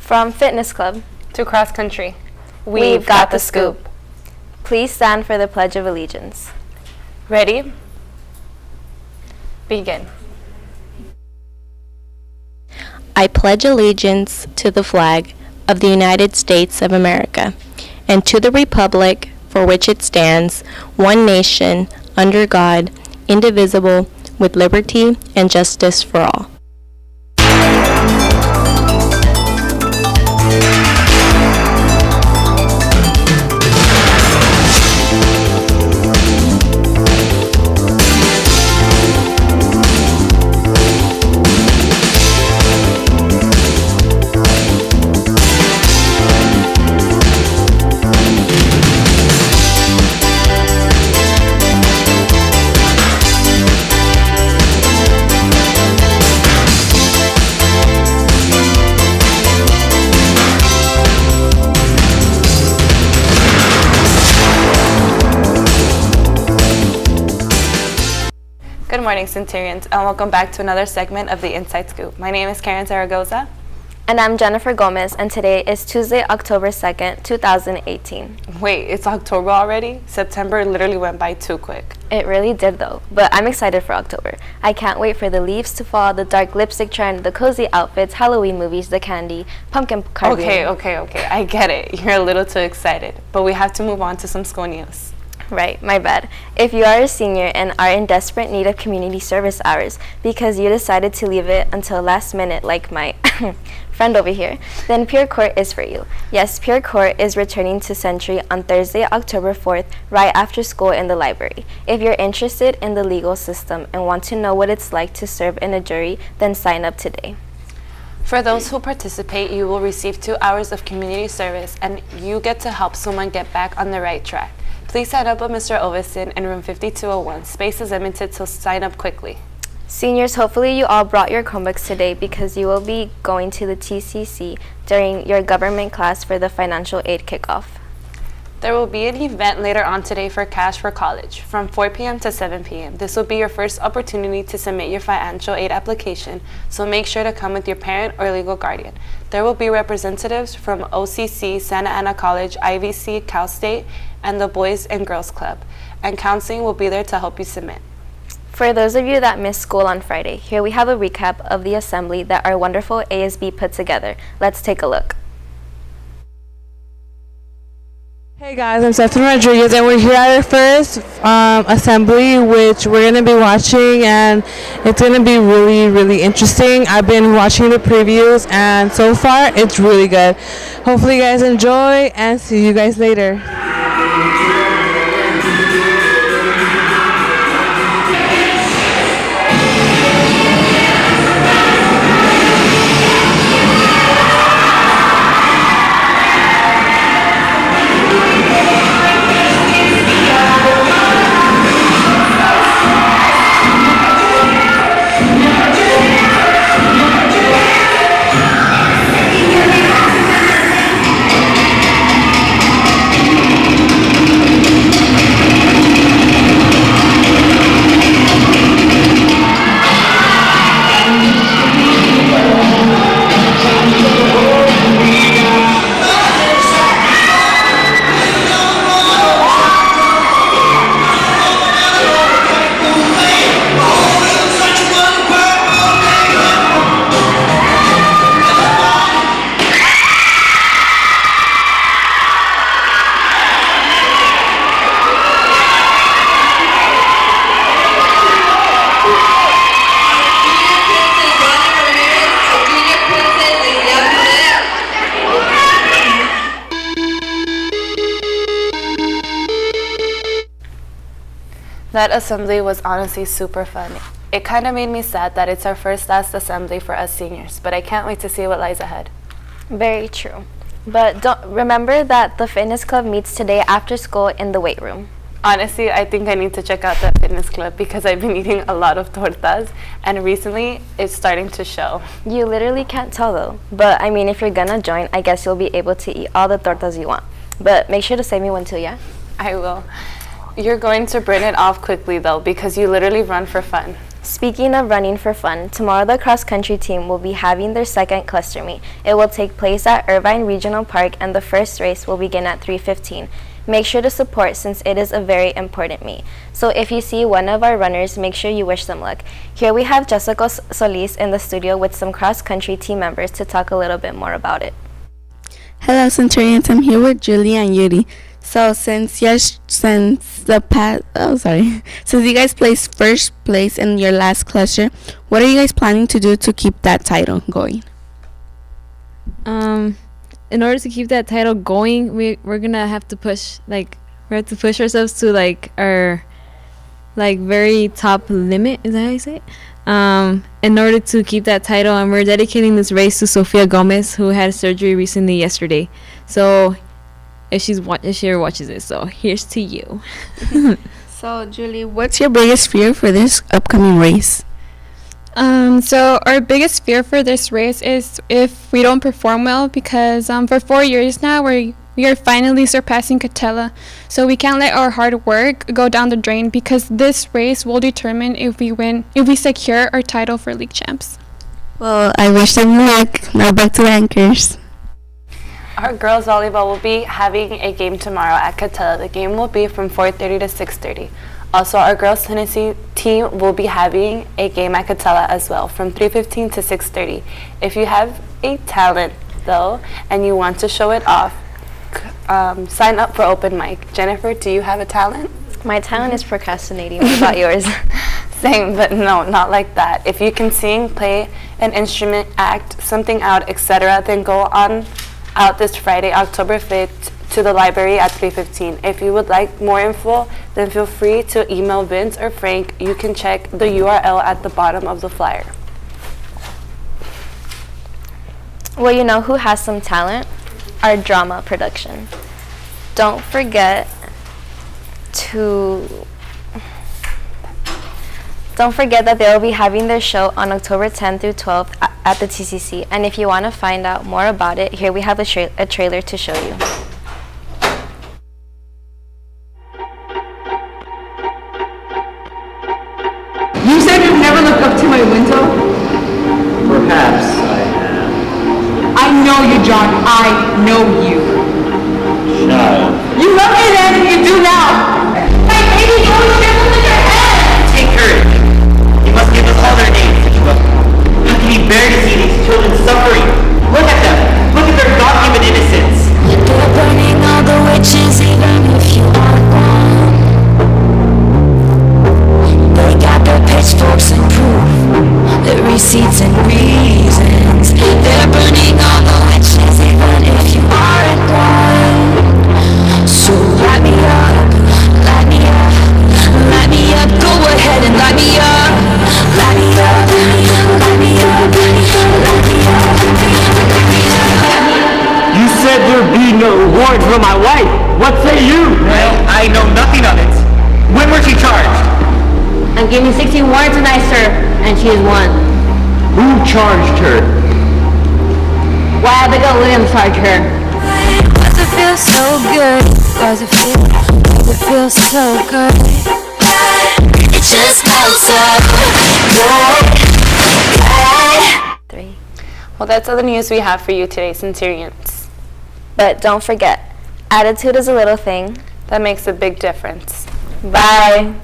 From Fitness Club to cross country, we've got the scoop. Please stand for the Pledge of Allegiance. Ready? Begin. I pledge allegiance to the flag of the United States of America and to the republic for which it stands, one nation, under God, indivisible, with liberty and justice for all. Good morning, Centurions, and welcome back to another segment of the Inside Scoop. My name is Karen Zaragoza. And I'm Jennifer Gomez, and today is Tuesday, October 2nd, 2018. Wait, it's October already? September literally went by too quick. It really did, though, but I'm excited for October. I can't wait for the leaves to fall, the dark lipstick trend, the cozy outfits, Halloween movies, the candy, pumpkin carving. Okay, I get it. You're a little too excited, but we have to move on to some school news. Right, my bad. If you are a senior and are in desperate need of community service hours because you decided to leave it until last minute like my friend over here, then Pure Court is for you. Yes, Pure Court is returning to Century on Thursday, October 4th, right after school in the library. If you're interested in the legal system and want to know what it's like to serve in a jury, then sign up today. For those who participate, you will receive 2 hours of community service and you get to help someone get back on the right track. Please sign up with Mr. Agustin in room 5201. Space is limited, so sign up quickly. Seniors, hopefully you all brought your Chromebooks today because you will be going to the TCC during your government class for the financial aid kickoff. There will be an event later on today for Cash for College from 4 p.m. to 7 p.m. This will be your first opportunity to submit your financial aid application, so make sure to come with your parent or legal guardian. There will be representatives from OCC, Santa Ana College, IVC, Cal State, and the Boys and Girls Club, and counseling will be there to help you submit. For those of you that missed school on Friday, here we have a recap of the assembly that our wonderful ASB put together. Let's take a look. Hey guys, I'm Stephany Rodriguez and we're here at our first assembly, which we're going to be watching, and it's going to be really interesting. I've been watching the previews and so far it's really good. Hopefully you guys enjoy and see you guys later. That assembly was honestly super fun. It kind of made me sad that it's our last assembly for us seniors, but I can't wait to see what lies ahead. Very true. But don't remember that the fitness club meets today after school in the weight room. Honestly, I think I need to check out the fitness club because I've been eating a lot of tortas and recently it's starting to show. You literally can't tell though. But I mean, if you're gonna join, I guess you'll be able to eat all the tortas you want. But make sure to save me one too, yeah? I will. You're going to burn it off quickly though because you literally run for fun. Speaking of running for fun, tomorrow the cross-country team will be having their second cluster meet. It will take place at Irvine Regional Park, and the first race will begin at 3:15. Make sure to support since it is a very important meet. So if you see one of our runners, make sure you wish them luck. Here we have Jessica Solis in the studio with some cross-country team members to talk a little bit more about it. Hello, Centurions. I'm here with Julia and Yuri. So since you guys placed first place in your last cluster, what are you guys planning to do to keep that title going? In order to keep that title going, we're gonna have to push ourselves to our very top limit. Is that how you say it? In order to keep that title, and we're dedicating this race to Sofia Gomez, who had surgery recently yesterday. So if she ever watches it, so here's to you. So Julie, what's your biggest fear for this upcoming race? So our biggest fear for this race is if we don't perform well, because for 4 years now we are finally surpassing Catella. So we can't let our hard work go down the drain, because this race will determine if we secure our title for league champs. Well, I wish them luck. Now back to the anchors. Our girls volleyball will be having a game tomorrow at Catella. The game will be from 4:30 to 6:30. Also, our girls tennis team will be having a game at Catella as well from 3:15 to 6:30. If you have a talent, though, and you want to show it off, sign up for open mic. Jennifer, do you have a talent? My talent is procrastinating. What about yours? Same, but no, not like that. If you can sing, play an instrument, act something out, etc., then go on out this Friday, October 5th, to the library at 3:15. If you would like more info, then feel free to email Vince or Frank. You can check the URL at the bottom of the flyer. Well, you know who has some talent? Our drama production. Don't forget that they will be having their show on October 10th through 12th at the TCC. And if you want to find out more about it, here we have a trailer to show you. You said you've never looked up to my window? Perhaps I have. I know you, John. I know you. Child. You love me then, and you do now. My baby, go shovel in your head. Take courage. You must give us all their names, Joshua. How can you bear to see these children suffering? Look at them. Look at their God-given innocence. They're burning all the witches, even if you aren't one. They got their pitchforks and proof, their receipts and reasons. They're burning all the witches, even if you aren't one. So light me up, light me up, light me up. Go ahead and light me up, light me up, light me up, light me up, light me up. You said there'd be no reward for my wife. What say you? Well, I know nothing of it. When was she charged? I'm giving 16 warrants tonight, sir, and she is one. Who charged her? Why Abigail Williams charged her? Does it feel so good? Does it feel so good? It just smells so good. 3. Well, that's all the news we have for you today, Centurions. But don't forget, attitude is a little thing that makes a big difference. Bye.